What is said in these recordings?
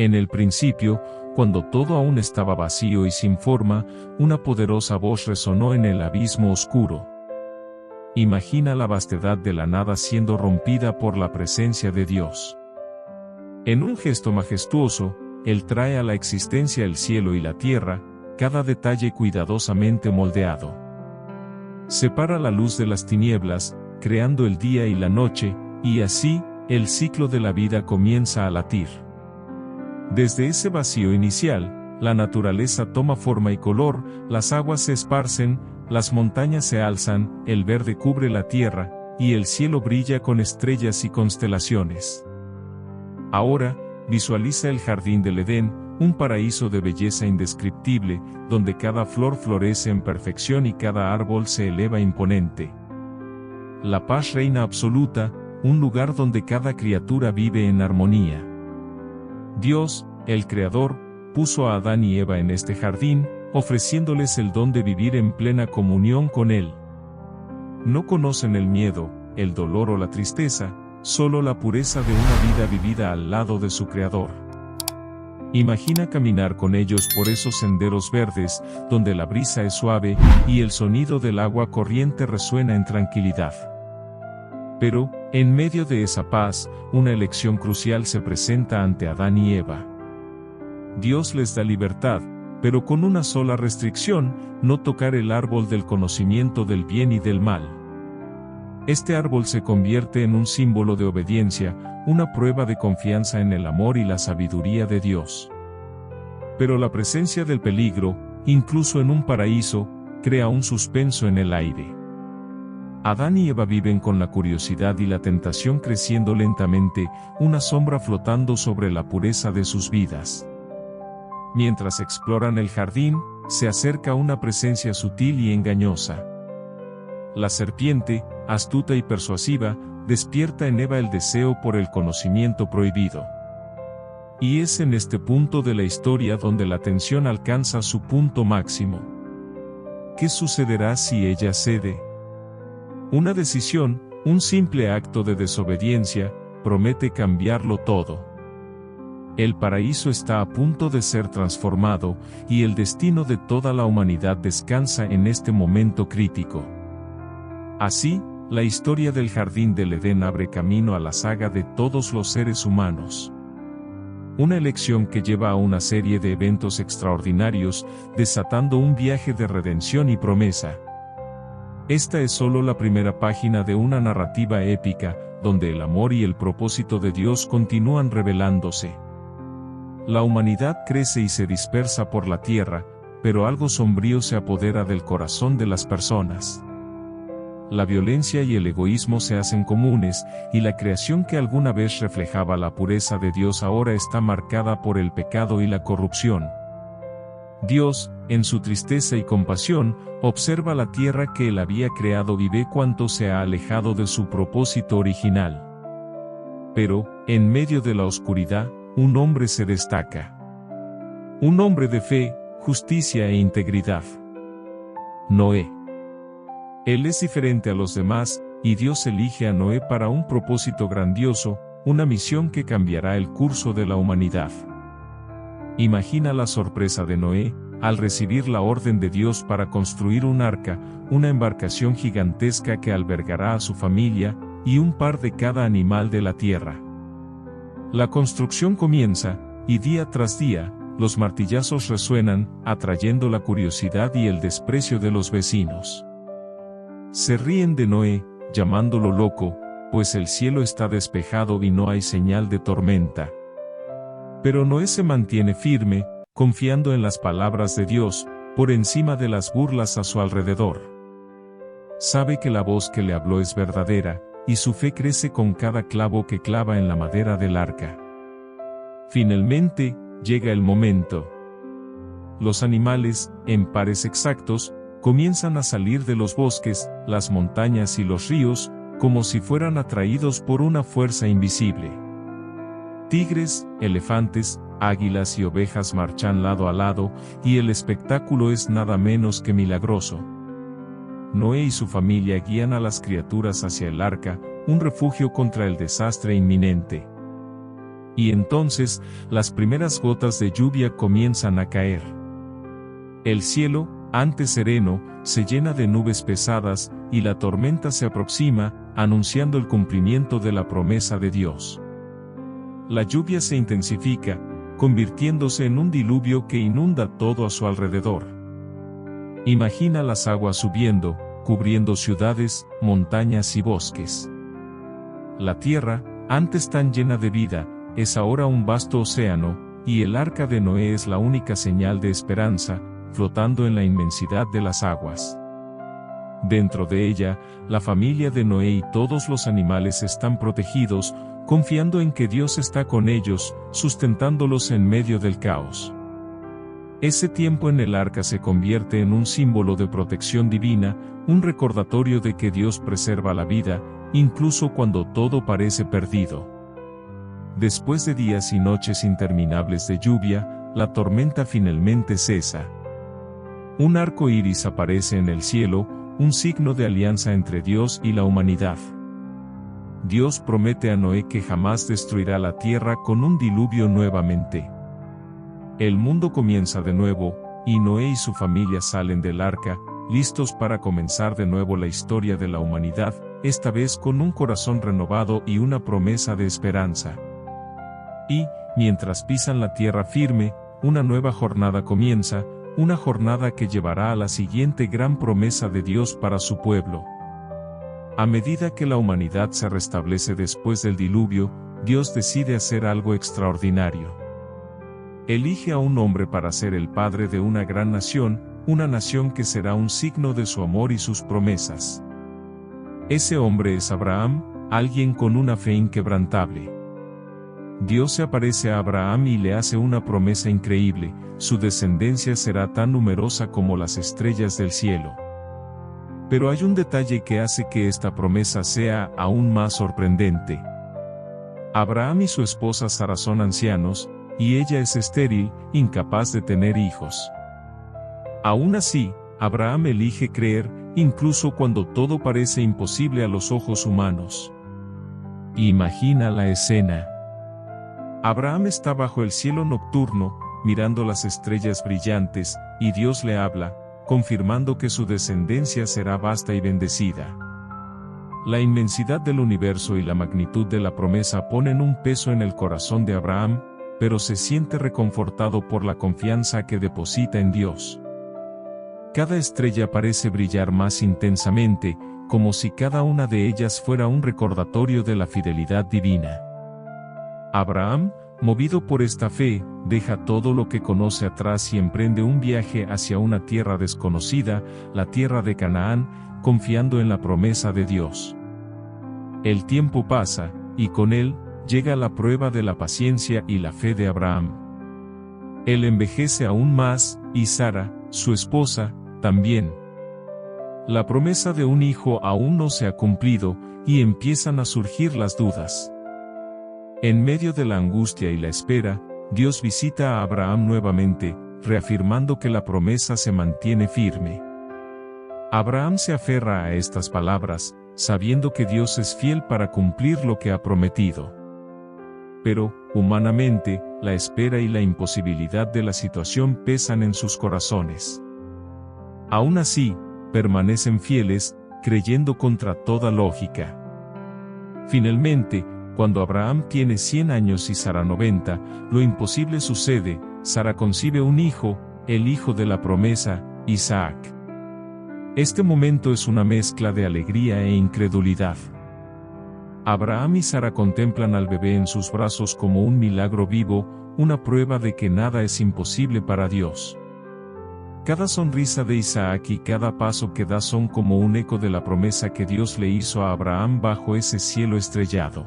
En el principio, cuando todo aún estaba vacío y sin forma, una poderosa voz resonó en el abismo oscuro. Imagina la vastedad de la nada siendo rompida por la presencia de Dios. En un gesto majestuoso, Él trae a la existencia el cielo y la tierra, cada detalle cuidadosamente moldeado. Separa la luz de las tinieblas, creando el día y la noche, y así, el ciclo de la vida comienza a latir. Desde ese vacío inicial, la naturaleza toma forma y color, las aguas se esparcen, las montañas se alzan, el verde cubre la tierra, y el cielo brilla con estrellas y constelaciones. Ahora, visualiza el jardín del Edén, un paraíso de belleza indescriptible, donde cada flor florece en perfección y cada árbol se eleva imponente. La paz reina absoluta, un lugar donde cada criatura vive en armonía. Dios, el Creador, puso a Adán y Eva en este jardín, ofreciéndoles el don de vivir en plena comunión con Él. No conocen el miedo, el dolor o la tristeza, solo la pureza de una vida vivida al lado de su Creador. Imagina caminar con ellos por esos senderos verdes, donde la brisa es suave, y el sonido del agua corriente resuena en tranquilidad. Pero, en medio de esa paz, una elección crucial se presenta ante Adán y Eva. Dios les da libertad, pero con una sola restricción: no tocar el árbol del conocimiento del bien y del mal. Este árbol se convierte en un símbolo de obediencia, una prueba de confianza en el amor y la sabiduría de Dios. Pero la presencia del peligro, incluso en un paraíso, crea un suspenso en el aire. Adán y Eva viven con la curiosidad y la tentación creciendo lentamente, una sombra flotando sobre la pureza de sus vidas. Mientras exploran el jardín, se acerca una presencia sutil y engañosa. La serpiente, astuta y persuasiva, despierta en Eva el deseo por el conocimiento prohibido. Y es en este punto de la historia donde la tensión alcanza su punto máximo. ¿Qué sucederá si ella cede? Una decisión, un simple acto de desobediencia, promete cambiarlo todo. El paraíso está a punto de ser transformado, y el destino de toda la humanidad descansa en este momento crítico. Así, la historia del Jardín del Edén abre camino a la saga de todos los seres humanos. Una elección que lleva a una serie de eventos extraordinarios, desatando un viaje de redención y promesa. Esta es solo la primera página de una narrativa épica, donde el amor y el propósito de Dios continúan revelándose. La humanidad crece y se dispersa por la tierra, pero algo sombrío se apodera del corazón de las personas. La violencia y el egoísmo se hacen comunes, y la creación que alguna vez reflejaba la pureza de Dios ahora está marcada por el pecado y la corrupción. Dios, en su tristeza y compasión, observa la tierra que Él había creado y ve cuánto se ha alejado de su propósito original. Pero, en medio de la oscuridad, un hombre se destaca. Un hombre de fe, justicia e integridad. Noé. Él es diferente a los demás, y Dios elige a Noé para un propósito grandioso, una misión que cambiará el curso de la humanidad. Imagina la sorpresa de Noé, al recibir la orden de Dios para construir un arca, una embarcación gigantesca que albergará a su familia, y un par de cada animal de la tierra. La construcción comienza, y día tras día, los martillazos resuenan, atrayendo la curiosidad y el desprecio de los vecinos. Se ríen de Noé, llamándolo loco, pues el cielo está despejado y no hay señal de tormenta. Pero Noé se mantiene firme, confiando en las palabras de Dios, por encima de las burlas a su alrededor. Sabe que la voz que le habló es verdadera, y su fe crece con cada clavo que clava en la madera del arca. Finalmente, llega el momento. Los animales, en pares exactos, comienzan a salir de los bosques, las montañas y los ríos, como si fueran atraídos por una fuerza invisible. Tigres, elefantes, águilas y ovejas marchan lado a lado, y el espectáculo es nada menos que milagroso. Noé y su familia guían a las criaturas hacia el arca, un refugio contra el desastre inminente. y entonces, las primeras gotas de lluvia comienzan a caer. El cielo, antes sereno, se llena de nubes pesadas, y la tormenta se aproxima, anunciando el cumplimiento de la promesa de Dios. La lluvia se intensifica, convirtiéndose en un diluvio que inunda todo a su alrededor. Imagina las aguas subiendo, cubriendo ciudades, montañas y bosques. La tierra, antes tan llena de vida, es ahora un vasto océano, y el arca de Noé es la única señal de esperanza, flotando en la inmensidad de las aguas. Dentro de ella, la familia de Noé y todos los animales están protegidos, confiando en que Dios está con ellos, sustentándolos en medio del caos. Ese tiempo en el arca se convierte en un símbolo de protección divina, un recordatorio de que Dios preserva la vida, incluso cuando todo parece perdido. Después de días y noches interminables de lluvia, la tormenta finalmente cesa. Un arco iris aparece en el cielo, un signo de alianza entre Dios y la humanidad. Dios promete a Noé que jamás destruirá la tierra con un diluvio nuevamente. El mundo comienza de nuevo, y Noé y su familia salen del arca, listos para comenzar de nuevo la historia de la humanidad, esta vez con un corazón renovado y una promesa de esperanza. Y, mientras pisan la tierra firme, una nueva jornada comienza, una jornada que llevará a la siguiente gran promesa de Dios para su pueblo. A medida que la humanidad se restablece después del diluvio, Dios decide hacer algo extraordinario. Elige a un hombre para ser el padre de una gran nación, una nación que será un signo de su amor y sus promesas. Ese hombre es Abraham, alguien con una fe inquebrantable. Dios se aparece a Abraham y le hace una promesa increíble: su descendencia será tan numerosa como las estrellas del cielo. Pero hay un detalle que hace que esta promesa sea aún más sorprendente. Abraham y su esposa Sara son ancianos, y ella es estéril, incapaz de tener hijos. Aún así, Abraham elige creer, incluso cuando todo parece imposible a los ojos humanos. Imagina la escena. Abraham está bajo el cielo nocturno, mirando las estrellas brillantes, y Dios le habla, confirmando que su descendencia será vasta y bendecida. La inmensidad del universo y la magnitud de la promesa ponen un peso en el corazón de Abraham, pero se siente reconfortado por la confianza que deposita en Dios. Cada estrella parece brillar más intensamente, como si cada una de ellas fuera un recordatorio de la fidelidad divina. Abraham, movido por esta fe, deja todo lo que conoce atrás y emprende un viaje hacia una tierra desconocida, la tierra de Canaán, confiando en la promesa de Dios. El tiempo pasa, y con él, llega la prueba de la paciencia y la fe de Abraham. Él envejece aún más, y Sara, su esposa, también. La promesa de un hijo aún no se ha cumplido, y empiezan a surgir las dudas. En medio de la angustia y la espera, Dios visita a Abraham nuevamente, reafirmando que la promesa se mantiene firme. Abraham se aferra a estas palabras, sabiendo que Dios es fiel para cumplir lo que ha prometido. Pero, humanamente, la espera y la imposibilidad de la situación pesan en sus corazones. Aún así, permanecen fieles, creyendo contra toda lógica. Finalmente, cuando Abraham tiene 100 años y Sara 90, lo imposible sucede: Sara concibe un hijo, el hijo de la promesa, Isaac. Este momento es una mezcla de alegría e incredulidad. Abraham y Sara contemplan al bebé en sus brazos como un milagro vivo, una prueba de que nada es imposible para Dios. Cada sonrisa de Isaac y cada paso que da son como un eco de la promesa que Dios le hizo a Abraham bajo ese cielo estrellado.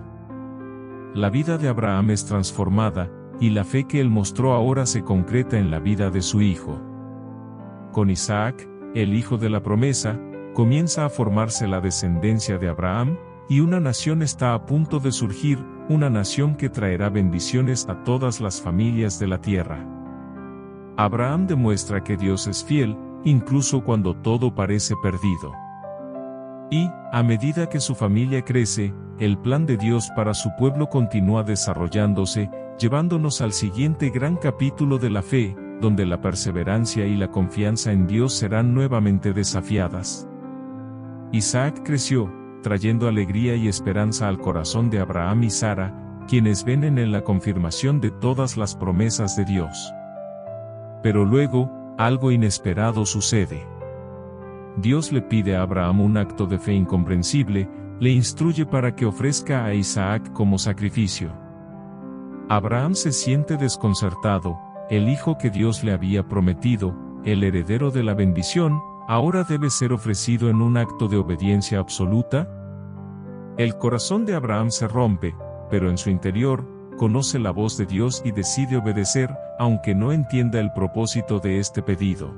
La vida de Abraham es transformada, y la fe que él mostró ahora se concreta en la vida de su hijo. Con Isaac, el hijo de la promesa, comienza a formarse la descendencia de Abraham, y una nación está a punto de surgir, una nación que traerá bendiciones a todas las familias de la tierra. Abraham demuestra que Dios es fiel, incluso cuando todo parece perdido. Y, a medida que su familia crece, el plan de Dios para su pueblo continúa desarrollándose, llevándonos al siguiente gran capítulo de la fe, donde la perseverancia y la confianza en Dios serán nuevamente desafiadas. Isaac creció, trayendo alegría y esperanza al corazón de Abraham y Sara, quienes ven en él la confirmación de todas las promesas de Dios. Pero luego, algo inesperado sucede. Dios le pide a Abraham un acto de fe incomprensible, le instruye para que ofrezca a Isaac como sacrificio. Abraham se siente desconcertado, el hijo que Dios le había prometido, el heredero de la bendición, ahora debe ser ofrecido en un acto de obediencia absoluta. El corazón de Abraham se rompe, pero en su interior, conoce la voz de Dios y decide obedecer, aunque no entienda el propósito de este pedido.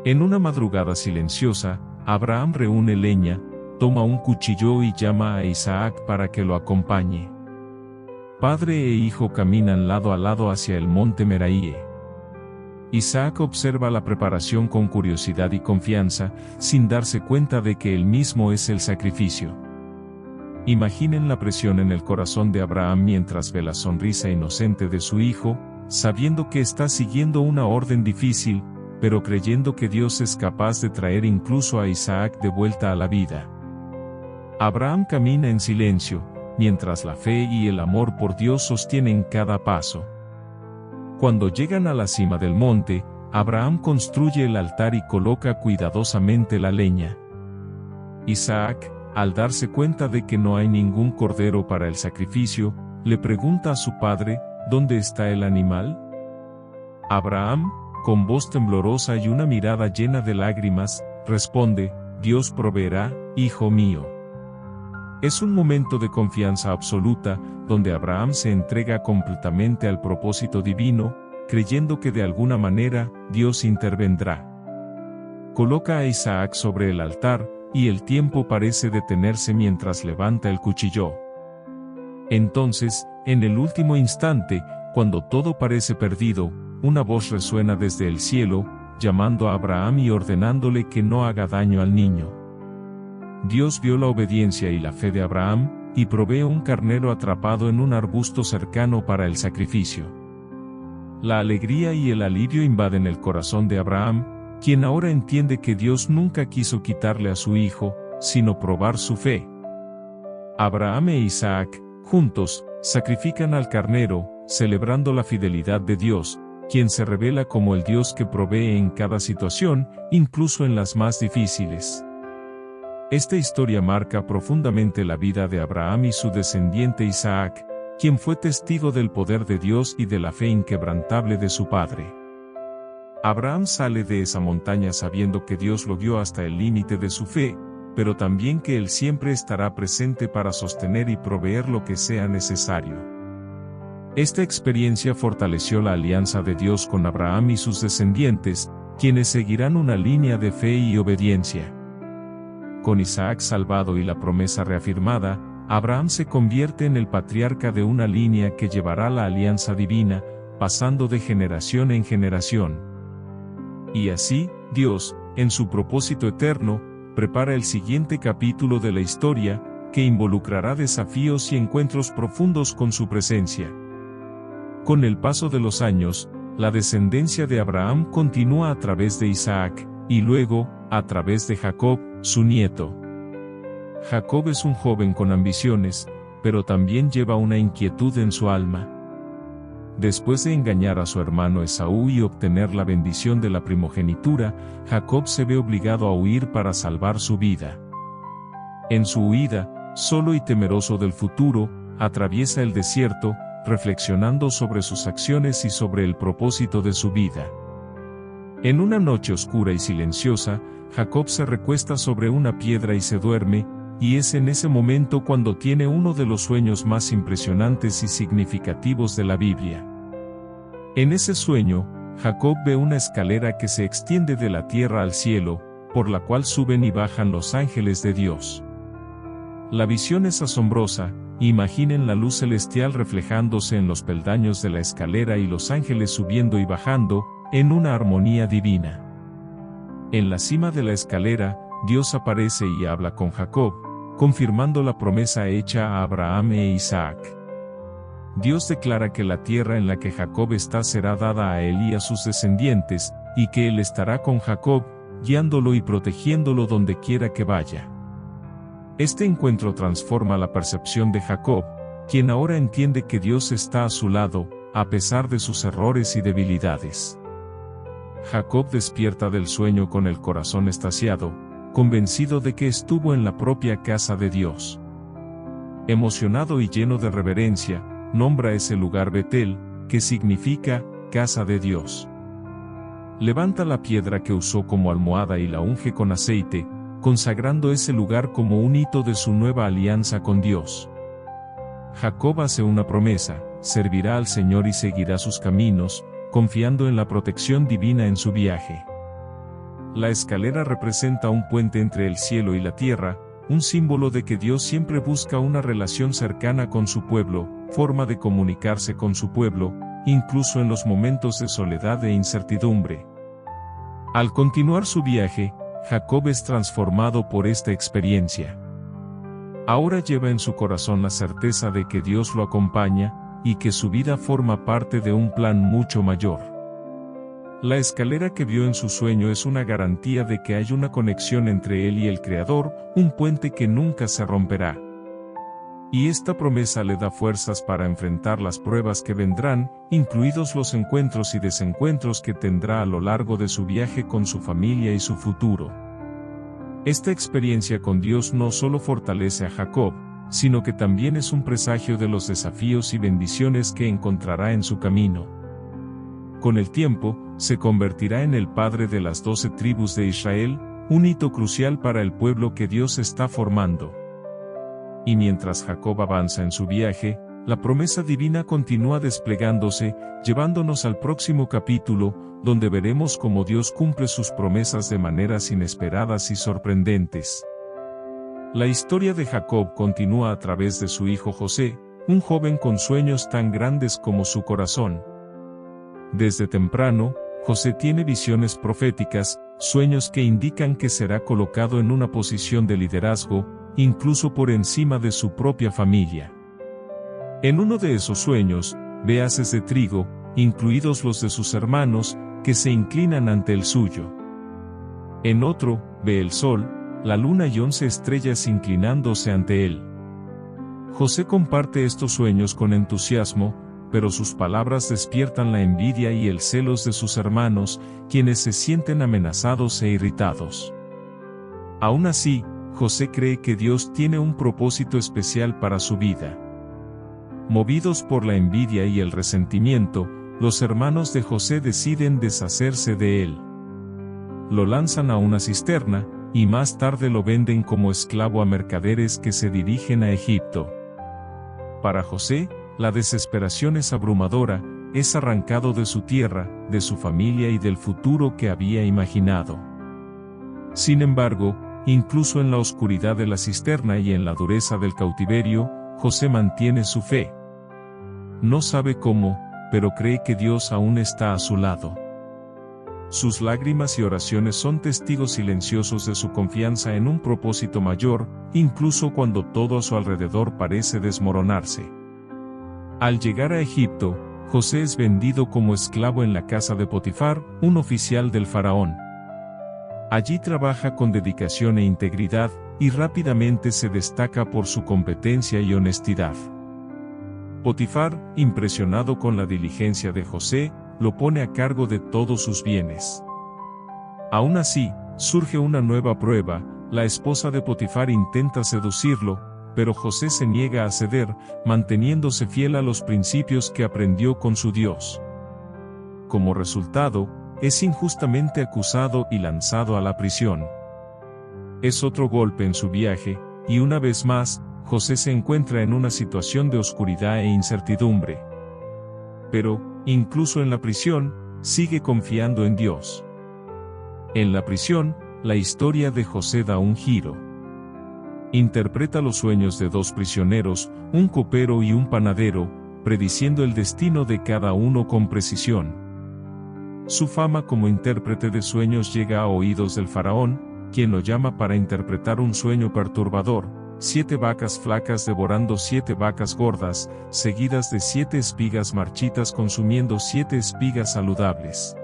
En una madrugada silenciosa, Abraham reúne leña, toma un cuchillo y llama a Isaac para que lo acompañe. Padre e hijo caminan lado a lado hacia el monte Moriah. Isaac observa la preparación con curiosidad y confianza, sin darse cuenta de que él mismo es el sacrificio. Imaginen la presión en el corazón de Abraham mientras ve la sonrisa inocente de su hijo, sabiendo que está siguiendo una orden difícil, pero creyendo que Dios es capaz de traer incluso a Isaac de vuelta a la vida. Abraham camina en silencio, mientras la fe y el amor por Dios sostienen cada paso. Cuando llegan a la cima del monte, Abraham construye el altar y coloca cuidadosamente la leña. Isaac, al darse cuenta de que no hay ningún cordero para el sacrificio, le pregunta a su padre, ¿dónde está el animal? Abraham, con voz temblorosa y una mirada llena de lágrimas, responde, Dios proveerá, hijo mío. Es un momento de confianza absoluta, donde Abraham se entrega completamente al propósito divino, creyendo que de alguna manera, Dios intervendrá. Coloca a Isaac sobre el altar, y el tiempo parece detenerse mientras levanta el cuchillo. Entonces, en el último instante, cuando todo parece perdido, una voz resuena desde el cielo, llamando a Abraham y ordenándole que no haga daño al niño. Dios vio la obediencia y la fe de Abraham, y provee un carnero atrapado en un arbusto cercano para el sacrificio. La alegría y el alivio invaden el corazón de Abraham, quien ahora entiende que Dios nunca quiso quitarle a su hijo, sino probar su fe. Abraham e Isaac, juntos, sacrifican al carnero, celebrando la fidelidad de Dios, quien se revela como el Dios que provee en cada situación, incluso en las más difíciles. Esta historia marca profundamente la vida de Abraham y su descendiente Isaac, quien fue testigo del poder de Dios y de la fe inquebrantable de su padre. Abraham sale de esa montaña sabiendo que Dios lo guió hasta el límite de su fe, pero también que Él siempre estará presente para sostener y proveer lo que sea necesario. Esta experiencia fortaleció la alianza de Dios con Abraham y sus descendientes, quienes seguirán una línea de fe y obediencia. Con Isaac salvado y la promesa reafirmada, Abraham se convierte en el patriarca de una línea que llevará la alianza divina, pasando de generación en generación. Y así, Dios, en su propósito eterno, prepara el siguiente capítulo de la historia, que involucrará desafíos y encuentros profundos con su presencia. Con el paso de los años, la descendencia de Abraham continúa a través de Isaac, y luego, a través de Jacob, su nieto. Jacob es un joven con ambiciones, pero también lleva una inquietud en su alma. Después de engañar a su hermano Esaú y obtener la bendición de la primogenitura, Jacob se ve obligado a huir para salvar su vida. En su huida, solo y temeroso del futuro, atraviesa el desierto, reflexionando sobre sus acciones y sobre el propósito de su vida. En una noche oscura y silenciosa, Jacob se recuesta sobre una piedra y se duerme, y es en ese momento cuando tiene uno de los sueños más impresionantes y significativos de la Biblia. En ese sueño, Jacob ve una escalera que se extiende de la tierra al cielo, por la cual suben y bajan los ángeles de Dios. La visión es asombrosa, imaginen la luz celestial reflejándose en los peldaños de la escalera y los ángeles subiendo y bajando, en una armonía divina. En la cima de la escalera, Dios aparece y habla con Jacob, confirmando la promesa hecha a Abraham e Isaac. Dios declara que la tierra en la que Jacob está será dada a él y a sus descendientes, y que él estará con Jacob, guiándolo y protegiéndolo donde quiera que vaya. Este encuentro transforma la percepción de Jacob, quien ahora entiende que Dios está a su lado, a pesar de sus errores y debilidades. Jacob despierta del sueño con el corazón extasiado, convencido de que estuvo en la propia casa de Dios. Emocionado y lleno de reverencia, nombra ese lugar Betel, que significa casa de Dios. Levanta la piedra que usó como almohada y la unge con aceite, consagrando ese lugar como un hito de su nueva alianza con Dios. Jacob hace una promesa: servirá al Señor y seguirá sus caminos, confiando en la protección divina en su viaje. La escalera representa un puente entre el cielo y la tierra, un símbolo de que Dios siempre busca una relación cercana con su pueblo, forma de comunicarse con su pueblo, incluso en los momentos de soledad e incertidumbre. Al continuar su viaje, Jacob es transformado por esta experiencia. Ahora lleva en su corazón la certeza de que Dios lo acompaña, y que su vida forma parte de un plan mucho mayor. La escalera que vio en su sueño es una garantía de que hay una conexión entre él y el Creador, un puente que nunca se romperá. Y esta promesa le da fuerzas para enfrentar las pruebas que vendrán, incluidos los encuentros y desencuentros que tendrá a lo largo de su viaje con su familia y su futuro. Esta experiencia con Dios no solo fortalece a Jacob, sino que también es un presagio de los desafíos y bendiciones que encontrará en su camino. Con el tiempo, se convertirá en el padre de las 12 tribus de Israel, un hito crucial para el pueblo que Dios está formando. Y mientras Jacob avanza en su viaje, la promesa divina continúa desplegándose, llevándonos al próximo capítulo, donde veremos cómo Dios cumple sus promesas de maneras inesperadas y sorprendentes. La historia de Jacob continúa a través de su hijo José, un joven con sueños tan grandes como su corazón. Desde temprano, José tiene visiones proféticas, sueños que indican que será colocado en una posición de liderazgo, incluso por encima de su propia familia. En uno de esos sueños, ve haces de trigo, incluidos los de sus hermanos, que se inclinan ante el suyo. En otro, ve el sol, la luna y 11 estrellas inclinándose ante él. José comparte estos sueños con entusiasmo, pero sus palabras despiertan la envidia y el celos de sus hermanos, quienes se sienten amenazados e irritados. Aún así, José cree que Dios tiene un propósito especial para su vida. Movidos por la envidia y el resentimiento, los hermanos de José deciden deshacerse de él. Lo lanzan a una cisterna, y más tarde lo venden como esclavo a mercaderes que se dirigen a Egipto. Para José, la desesperación es abrumadora, es arrancado de su tierra, de su familia y del futuro que había imaginado. Sin embargo, incluso en la oscuridad de la cisterna y en la dureza del cautiverio, José mantiene su fe. No sabe cómo, pero cree que Dios aún está a su lado. Sus lágrimas y oraciones son testigos silenciosos de su confianza en un propósito mayor, incluso cuando todo a su alrededor parece desmoronarse. Al llegar a Egipto, José es vendido como esclavo en la casa de Potifar, un oficial del faraón. Allí trabaja con dedicación e integridad, y rápidamente se destaca por su competencia y honestidad. Potifar, impresionado con la diligencia de José, lo pone a cargo de todos sus bienes. Aún así, surge una nueva prueba, la esposa de Potifar intenta seducirlo, pero José se niega a ceder, manteniéndose fiel a los principios que aprendió con su Dios. Como resultado, es injustamente acusado y lanzado a la prisión. Es otro golpe en su viaje, y una vez más, José se encuentra en una situación de oscuridad e incertidumbre. Pero, incluso en la prisión, sigue confiando en Dios. En la prisión, la historia de José da un giro. Interpreta los sueños de dos prisioneros, un copero y un panadero, prediciendo el destino de cada uno con precisión. Su fama como intérprete de sueños llega a oídos del faraón, quien lo llama para interpretar un sueño perturbador, 7 vacas flacas devorando 7 vacas gordas, seguidas de 7 espigas marchitas consumiendo 7 espigas saludables.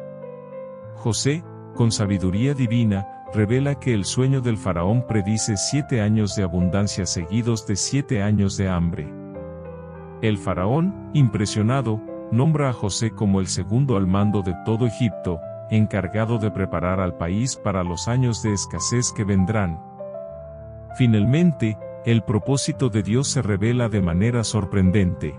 José, con sabiduría divina, revela que el sueño del faraón predice 7 años de abundancia seguidos de 7 años de hambre. El faraón, impresionado, nombra a José como el segundo al mando de todo Egipto, encargado de preparar al país para los años de escasez que vendrán. Finalmente, el propósito de Dios se revela de manera sorprendente.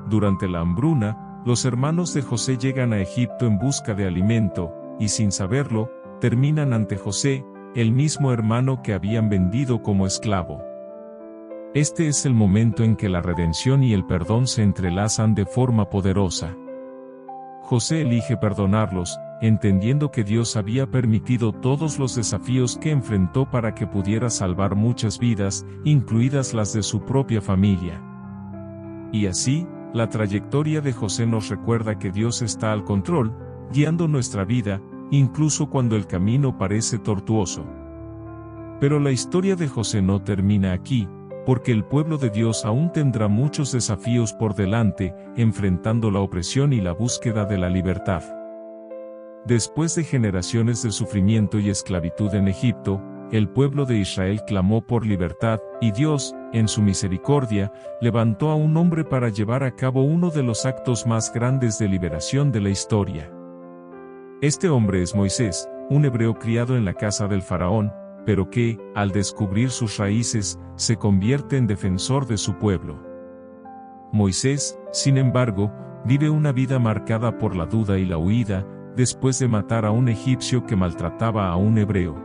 Durante la hambruna, los hermanos de José llegan a Egipto en busca de alimento, y sin saberlo, terminan ante José, el mismo hermano que habían vendido como esclavo. Este es el momento en que la redención y el perdón se entrelazan de forma poderosa. José elige perdonarlos, entendiendo que Dios había permitido todos los desafíos que enfrentó para que pudiera salvar muchas vidas, incluidas las de su propia familia. Y así, la trayectoria de José nos recuerda que Dios está al control, guiando nuestra vida, incluso cuando el camino parece tortuoso. Pero la historia de José no termina aquí, porque el pueblo de Dios aún tendrá muchos desafíos por delante, enfrentando la opresión y la búsqueda de la libertad. Después de generaciones de sufrimiento y esclavitud en Egipto, el pueblo de Israel clamó por libertad, y Dios, en su misericordia, levantó a un hombre para llevar a cabo uno de los actos más grandes de liberación de la historia. Este hombre es Moisés, un hebreo criado en la casa del faraón, pero que, al descubrir sus raíces, se convierte en defensor de su pueblo. Moisés, sin embargo, vive una vida marcada por la duda y la huida, después de matar a un egipcio que maltrataba a un hebreo.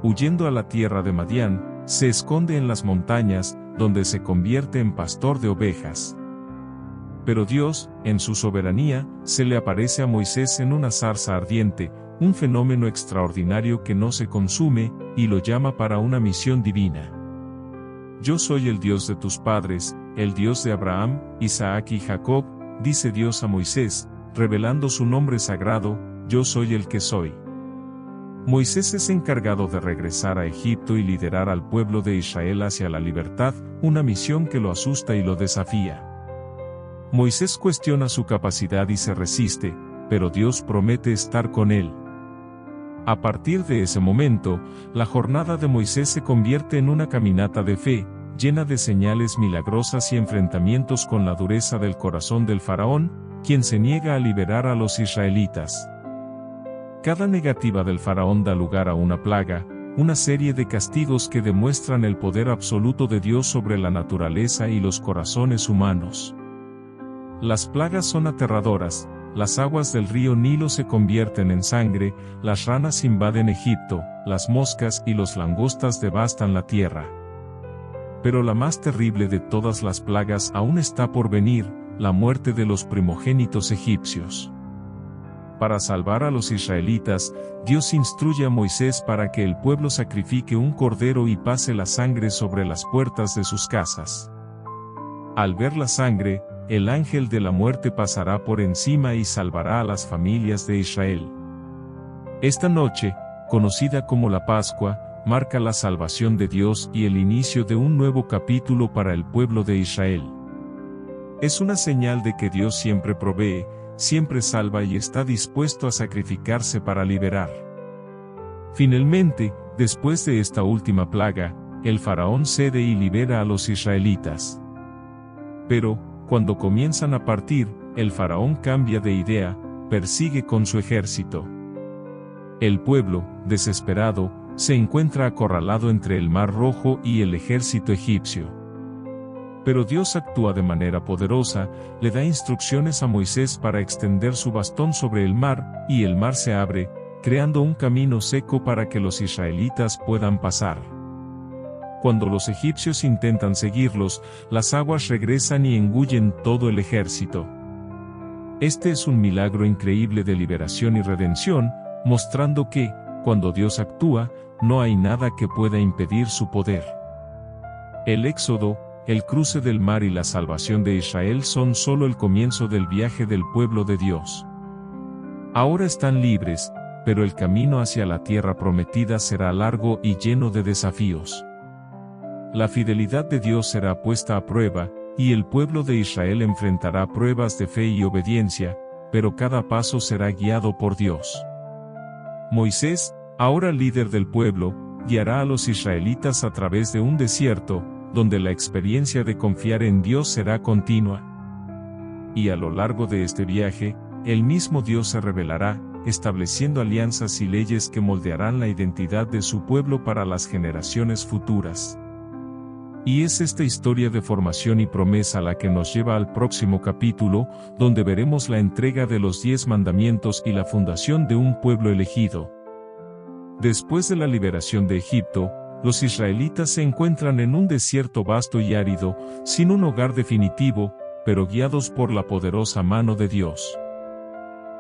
Huyendo a la tierra de Madián, se esconde en las montañas, donde se convierte en pastor de ovejas. Pero Dios, en su soberanía, se le aparece a Moisés en una zarza ardiente, un fenómeno extraordinario que no se consume, y lo llama para una misión divina. Yo soy el Dios de tus padres, el Dios de Abraham, Isaac y Jacob, dice Dios a Moisés, revelando su nombre sagrado, yo soy el que soy. Moisés es encargado de regresar a Egipto y liderar al pueblo de Israel hacia la libertad, una misión que lo asusta y lo desafía. Moisés cuestiona su capacidad y se resiste, pero Dios promete estar con él. A partir de ese momento, la jornada de Moisés se convierte en una caminata de fe, llena de señales milagrosas y enfrentamientos con la dureza del corazón del faraón, quien se niega a liberar a los israelitas. Cada negativa del faraón da lugar a una plaga, una serie de castigos que demuestran el poder absoluto de Dios sobre la naturaleza y los corazones humanos. Las plagas son aterradoras. Las aguas del río Nilo se convierten en sangre, las ranas invaden Egipto, las moscas y los langostas devastan la tierra. Pero la más terrible de todas las plagas aún está por venir, la muerte de los primogénitos egipcios. Para salvar a los israelitas, Dios instruye a Moisés para que el pueblo sacrifique un cordero y pase la sangre sobre las puertas de sus casas. Al ver la sangre, el ángel de la muerte pasará por encima y salvará a las familias de Israel. Esta noche, conocida como la Pascua, marca la salvación de Dios y el inicio de un nuevo capítulo para el pueblo de Israel. Es una señal de que Dios siempre provee, siempre salva y está dispuesto a sacrificarse para liberar. Finalmente, después de esta última plaga, el faraón cede y libera a los israelitas. Pero, cuando comienzan a partir, el faraón cambia de idea, persigue con su ejército. El pueblo, desesperado, se encuentra acorralado entre el Mar Rojo y el ejército egipcio. Pero Dios actúa de manera poderosa, le da instrucciones a Moisés para extender su bastón sobre el mar, y el mar se abre, creando un camino seco para que los israelitas puedan pasar. Cuando los egipcios intentan seguirlos, las aguas regresan y engullen todo el ejército. Este es un milagro increíble de liberación y redención, mostrando que, cuando Dios actúa, no hay nada que pueda impedir su poder. El Éxodo, el cruce del mar y la salvación de Israel son solo el comienzo del viaje del pueblo de Dios. Ahora están libres, pero el camino hacia la tierra prometida será largo y lleno de desafíos. La fidelidad de Dios será puesta a prueba, y el pueblo de Israel enfrentará pruebas de fe y obediencia, pero cada paso será guiado por Dios. Moisés, ahora líder del pueblo, guiará a los israelitas a través de un desierto, donde la experiencia de confiar en Dios será continua. Y a lo largo de este viaje, el mismo Dios se revelará, estableciendo alianzas y leyes que moldearán la identidad de su pueblo para las generaciones futuras. Y es esta historia de formación y promesa la que nos lleva al próximo capítulo, donde veremos la entrega de los 10 mandamientos y la fundación de un pueblo elegido. Después de la liberación de Egipto, los israelitas se encuentran en un desierto vasto y árido, sin un hogar definitivo, pero guiados por la poderosa mano de Dios.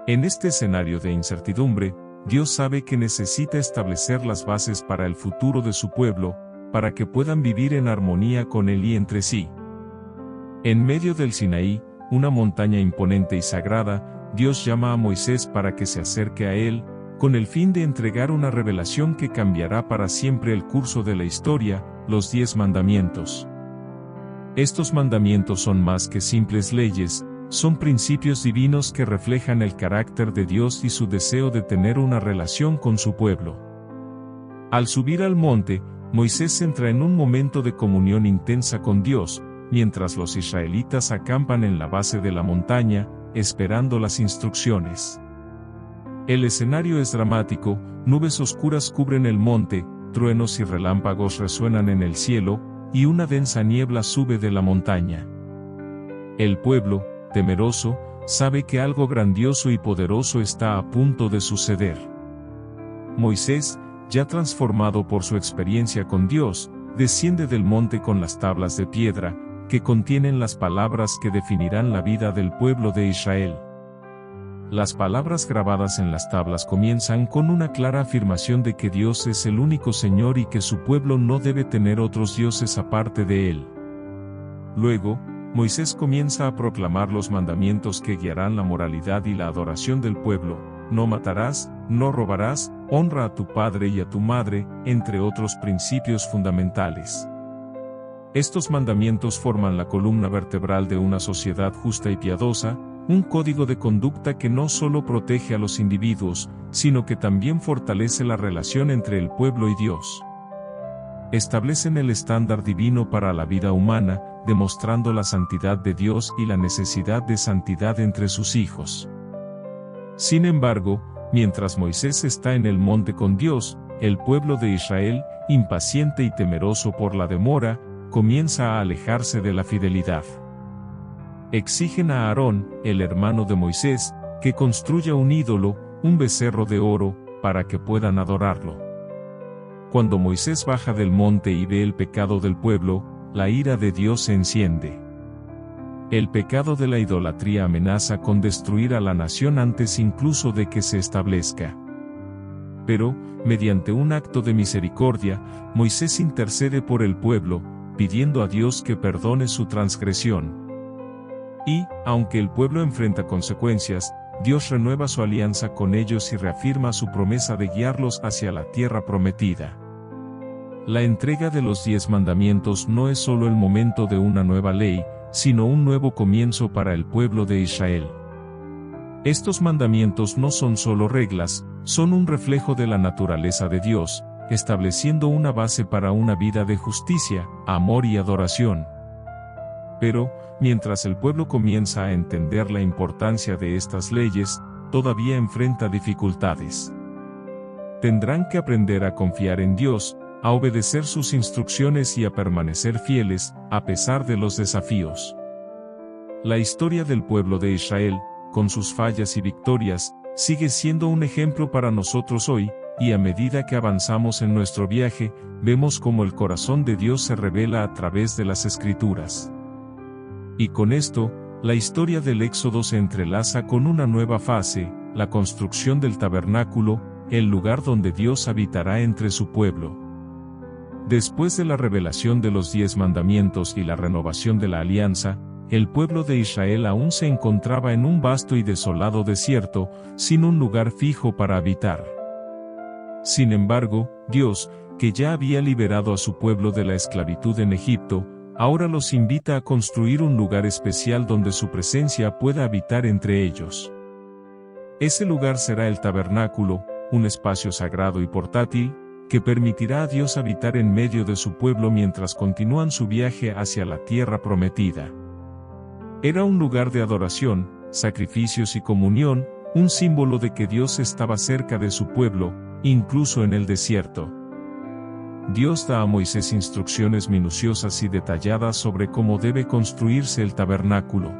En este escenario de incertidumbre, Dios sabe que necesita establecer las bases para el futuro de su pueblo, para que puedan vivir en armonía con Él y entre sí. En medio del Sinaí, una montaña imponente y sagrada, Dios llama a Moisés para que se acerque a Él, con el fin de entregar una revelación que cambiará para siempre el curso de la historia, los 10 mandamientos. Estos mandamientos son más que simples leyes, son principios divinos que reflejan el carácter de Dios y su deseo de tener una relación con su pueblo. Al subir al monte, Moisés entra en un momento de comunión intensa con Dios, mientras los israelitas acampan en la base de la montaña, esperando las instrucciones. El escenario es dramático, nubes oscuras cubren el monte, truenos y relámpagos resuenan en el cielo, y una densa niebla sube de la montaña. El pueblo, temeroso, sabe que algo grandioso y poderoso está a punto de suceder. Moisés, ya transformado por su experiencia con Dios, desciende del monte con las tablas de piedra, que contienen las palabras que definirán la vida del pueblo de Israel. Las palabras grabadas en las tablas comienzan con una clara afirmación de que Dios es el único Señor y que su pueblo no debe tener otros dioses aparte de Él. Luego, Moisés comienza a proclamar los mandamientos que guiarán la moralidad y la adoración del pueblo: no matarás, no robarás, honra a tu padre y a tu madre, entre otros principios fundamentales. Estos mandamientos forman la columna vertebral de una sociedad justa y piadosa, un código de conducta que no solo protege a los individuos, sino que también fortalece la relación entre el pueblo y Dios. Establecen el estándar divino para la vida humana, demostrando la santidad de Dios y la necesidad de santidad entre sus hijos. Sin embargo, mientras Moisés está en el monte con Dios, el pueblo de Israel, impaciente y temeroso por la demora, comienza a alejarse de la fidelidad. Exigen a Aarón, el hermano de Moisés, que construya un ídolo, un becerro de oro, para que puedan adorarlo. Cuando Moisés baja del monte y ve el pecado del pueblo, la ira de Dios se enciende. El pecado de la idolatría amenaza con destruir a la nación antes incluso de que se establezca. Pero, mediante un acto de misericordia, Moisés intercede por el pueblo, pidiendo a Dios que perdone su transgresión. Y, aunque el pueblo enfrenta consecuencias, Dios renueva su alianza con ellos y reafirma su promesa de guiarlos hacia la tierra prometida. La entrega de los 10 mandamientos no es solo el momento de una nueva ley, sino un nuevo comienzo para el pueblo de Israel. Estos mandamientos no son solo reglas, son un reflejo de la naturaleza de Dios, estableciendo una base para una vida de justicia, amor y adoración. Pero, mientras el pueblo comienza a entender la importancia de estas leyes, todavía enfrenta dificultades. Tendrán que aprender a confiar en Dios, a obedecer sus instrucciones y a permanecer fieles, a pesar de los desafíos. La historia del pueblo de Israel, con sus fallas y victorias, sigue siendo un ejemplo para nosotros hoy, y a medida que avanzamos en nuestro viaje, vemos cómo el corazón de Dios se revela a través de las Escrituras. Y con esto, la historia del Éxodo se entrelaza con una nueva fase, la construcción del tabernáculo, el lugar donde Dios habitará entre su pueblo. Después de la revelación de los 10 mandamientos y la renovación de la alianza, el pueblo de Israel aún se encontraba en un vasto y desolado desierto, sin un lugar fijo para habitar. Sin embargo, Dios, que ya había liberado a su pueblo de la esclavitud en Egipto, ahora los invita a construir un lugar especial donde su presencia pueda habitar entre ellos. Ese lugar será el tabernáculo, un espacio sagrado y portátil, que permitirá a Dios habitar en medio de su pueblo mientras continúan su viaje hacia la tierra prometida. Era un lugar de adoración, sacrificios y comunión, un símbolo de que Dios estaba cerca de su pueblo, incluso en el desierto. Dios da a Moisés instrucciones minuciosas y detalladas sobre cómo debe construirse el tabernáculo.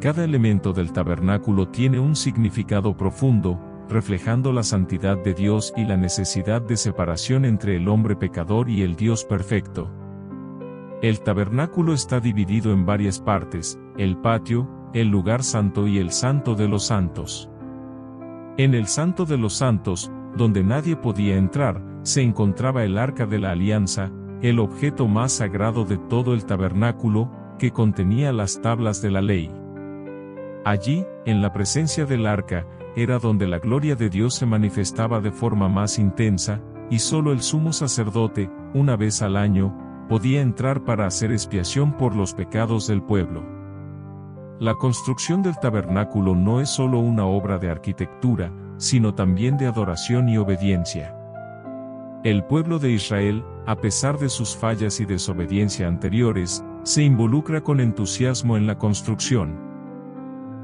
Cada elemento del tabernáculo tiene un significado profundo, reflejando la santidad de Dios y la necesidad de separación entre el hombre pecador y el Dios perfecto. El tabernáculo está dividido en varias partes: el patio, el lugar santo y el santo de los santos. En el santo de los santos, donde nadie podía entrar, se encontraba el arca de la alianza, el objeto más sagrado de todo el tabernáculo, que contenía las tablas de la ley. Allí, en la presencia del arca, era donde la gloria de Dios se manifestaba de forma más intensa, y solo el sumo sacerdote, una vez al año, podía entrar para hacer expiación por los pecados del pueblo. La construcción del tabernáculo no es solo una obra de arquitectura, sino también de adoración y obediencia. El pueblo de Israel, a pesar de sus fallas y desobediencia anteriores, se involucra con entusiasmo en la construcción.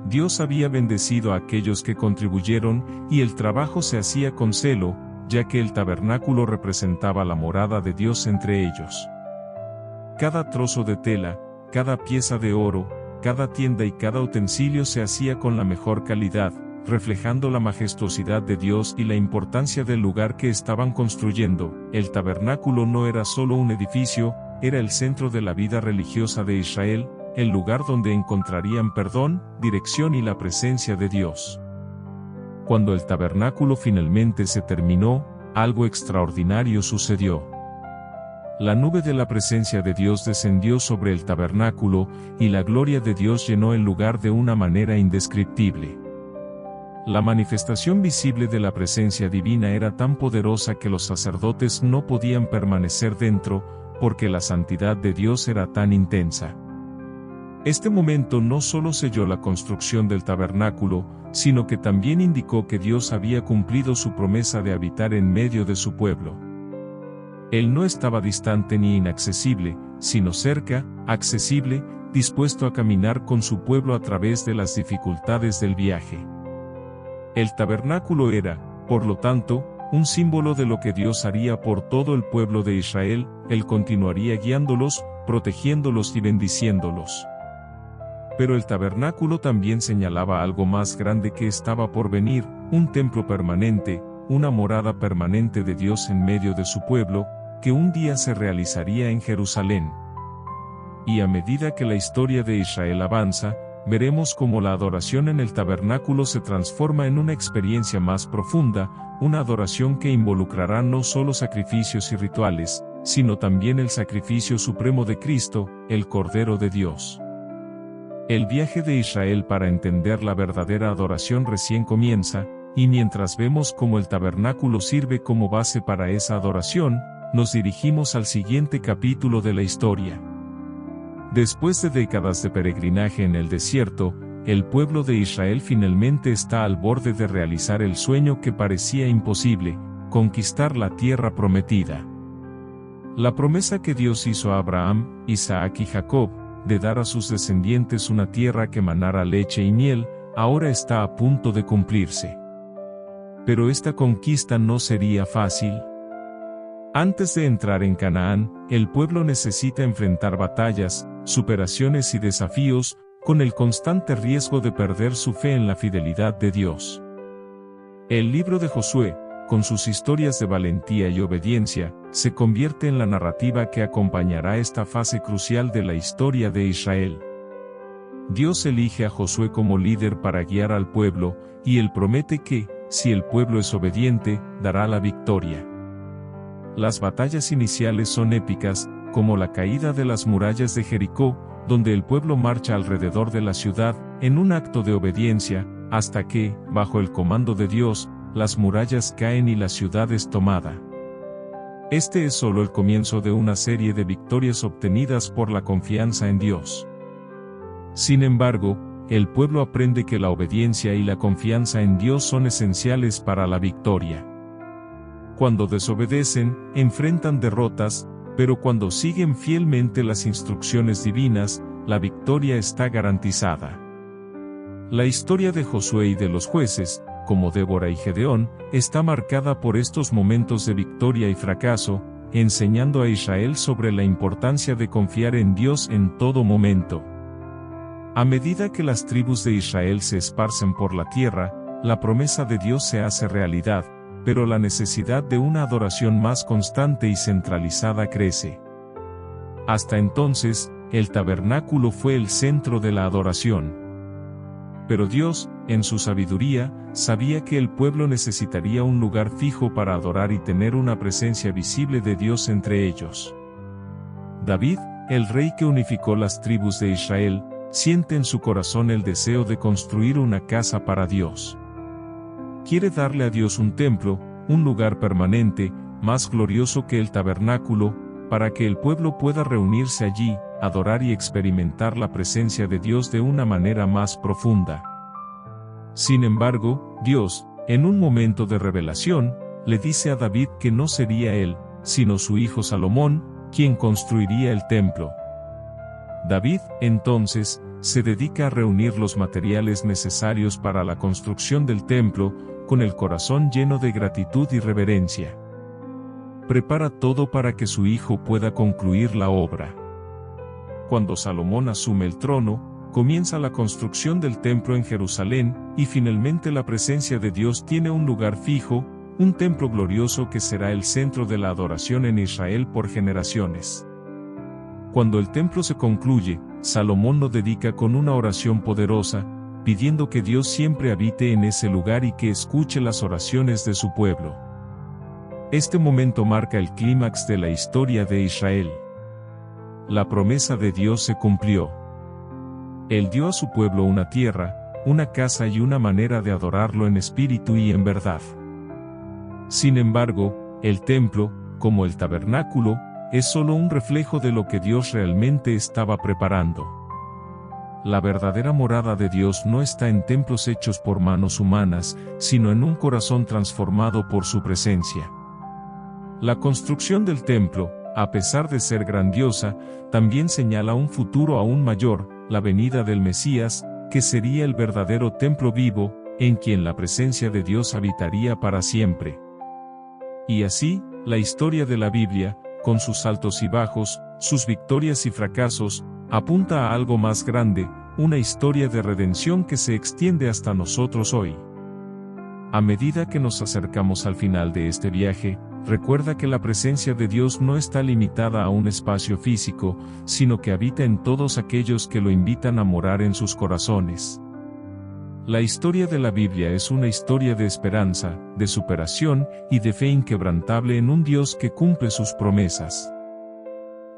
Dios había bendecido a aquellos que contribuyeron, y el trabajo se hacía con celo, ya que el tabernáculo representaba la morada de Dios entre ellos. Cada trozo de tela, cada pieza de oro, cada tienda y cada utensilio se hacía con la mejor calidad, reflejando la majestuosidad de Dios y la importancia del lugar que estaban construyendo. El tabernáculo no era solo un edificio, era el centro de la vida religiosa de Israel, el lugar donde encontrarían perdón, dirección y la presencia de Dios. Cuando el tabernáculo finalmente se terminó, algo extraordinario sucedió. La nube de la presencia de Dios descendió sobre el tabernáculo, y la gloria de Dios llenó el lugar de una manera indescriptible. La manifestación visible de la presencia divina era tan poderosa que los sacerdotes no podían permanecer dentro, porque la santidad de Dios era tan intensa. Este momento no solo selló la construcción del tabernáculo, sino que también indicó que Dios había cumplido su promesa de habitar en medio de su pueblo. Él no estaba distante ni inaccesible, sino cerca, accesible, dispuesto a caminar con su pueblo a través de las dificultades del viaje. El tabernáculo era, por lo tanto, un símbolo de lo que Dios haría por todo el pueblo de Israel. Él continuaría guiándolos, protegiéndolos y bendiciéndolos. Pero el tabernáculo también señalaba algo más grande que estaba por venir: un templo permanente, una morada permanente de Dios en medio de su pueblo, que un día se realizaría en Jerusalén. Y a medida que la historia de Israel avanza, veremos cómo la adoración en el tabernáculo se transforma en una experiencia más profunda, una adoración que involucrará no solo sacrificios y rituales, sino también el sacrificio supremo de Cristo, el Cordero de Dios. El viaje de Israel para entender la verdadera adoración recién comienza, y mientras vemos cómo el tabernáculo sirve como base para esa adoración, nos dirigimos al siguiente capítulo de la historia. Después de décadas de peregrinaje en el desierto, el pueblo de Israel finalmente está al borde de realizar el sueño que parecía imposible: conquistar la tierra prometida. La promesa que Dios hizo a Abraham, Isaac y Jacob, de dar a sus descendientes una tierra que manara leche y miel, ahora está a punto de cumplirse. Pero esta conquista no sería fácil. Antes de entrar en Canaán, el pueblo necesita enfrentar batallas, superaciones y desafíos, con el constante riesgo de perder su fe en la fidelidad de Dios. El libro de Josué, con sus historias de valentía y obediencia, se convierte en la narrativa que acompañará esta fase crucial de la historia de Israel. Dios elige a Josué como líder para guiar al pueblo, y él promete que, si el pueblo es obediente, dará la victoria. Las batallas iniciales son épicas, como la caída de las murallas de Jericó, donde el pueblo marcha alrededor de la ciudad, en un acto de obediencia, hasta que, bajo el comando de Dios, las murallas caen y la ciudad es tomada. Este es solo el comienzo de una serie de victorias obtenidas por la confianza en Dios. Sin embargo, el pueblo aprende que la obediencia y la confianza en Dios son esenciales para la victoria. Cuando desobedecen, enfrentan derrotas, pero cuando siguen fielmente las instrucciones divinas, la victoria está garantizada. La historia de Josué y de los jueces, como Débora y Gedeón, está marcada por estos momentos de victoria y fracaso, enseñando a Israel sobre la importancia de confiar en Dios en todo momento. A medida que las tribus de Israel se esparcen por la tierra, la promesa de Dios se hace realidad, pero la necesidad de una adoración más constante y centralizada crece. Hasta entonces, el tabernáculo fue el centro de la adoración. Pero Dios, en su sabiduría, sabía que el pueblo necesitaría un lugar fijo para adorar y tener una presencia visible de Dios entre ellos. David, el rey que unificó las tribus de Israel, siente en su corazón el deseo de construir una casa para Dios. Quiere darle a Dios un templo, un lugar permanente, más glorioso que el tabernáculo, para que el pueblo pueda reunirse allí, adorar y experimentar la presencia de Dios de una manera más profunda. Sin embargo, Dios, en un momento de revelación, le dice a David que no sería él, sino su hijo Salomón, quien construiría el templo. David, entonces, se dedica a reunir los materiales necesarios para la construcción del templo, con el corazón lleno de gratitud y reverencia. Prepara todo para que su hijo pueda concluir la obra. Cuando Salomón asume el trono, comienza la construcción del templo en Jerusalén, y finalmente la presencia de Dios tiene un lugar fijo, un templo glorioso que será el centro de la adoración en Israel por generaciones. Cuando el templo se concluye, Salomón lo dedica con una oración poderosa, pidiendo que Dios siempre habite en ese lugar y que escuche las oraciones de su pueblo. Este momento marca el clímax de la historia de Israel. La promesa de Dios se cumplió. Él dio a su pueblo una tierra, una casa y una manera de adorarlo en espíritu y en verdad. Sin embargo, el templo, como el tabernáculo, es solo un reflejo de lo que Dios realmente estaba preparando. La verdadera morada de Dios no está en templos hechos por manos humanas, sino en un corazón transformado por su presencia. La construcción del templo, a pesar de ser grandiosa, también señala un futuro aún mayor, la venida del Mesías, que sería el verdadero templo vivo, en quien la presencia de Dios habitaría para siempre. Y así, la historia de la Biblia, con sus altos y bajos, sus victorias y fracasos, apunta a algo más grande, una historia de redención que se extiende hasta nosotros hoy. A medida que nos acercamos al final de este viaje, recuerda que la presencia de Dios no está limitada a un espacio físico, sino que habita en todos aquellos que lo invitan a morar en sus corazones. La historia de la Biblia es una historia de esperanza, de superación y de fe inquebrantable en un Dios que cumple sus promesas.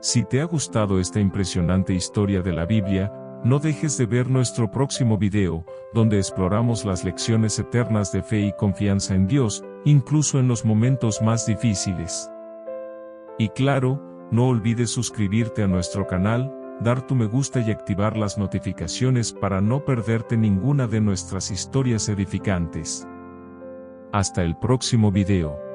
Si te ha gustado esta impresionante historia de la Biblia, no dejes de ver nuestro próximo video, donde exploramos las lecciones eternas de fe y confianza en Dios, incluso en los momentos más difíciles. Y claro, no olvides suscribirte a nuestro canal, dar tu me gusta y activar las notificaciones para no perderte ninguna de nuestras historias edificantes. Hasta el próximo video.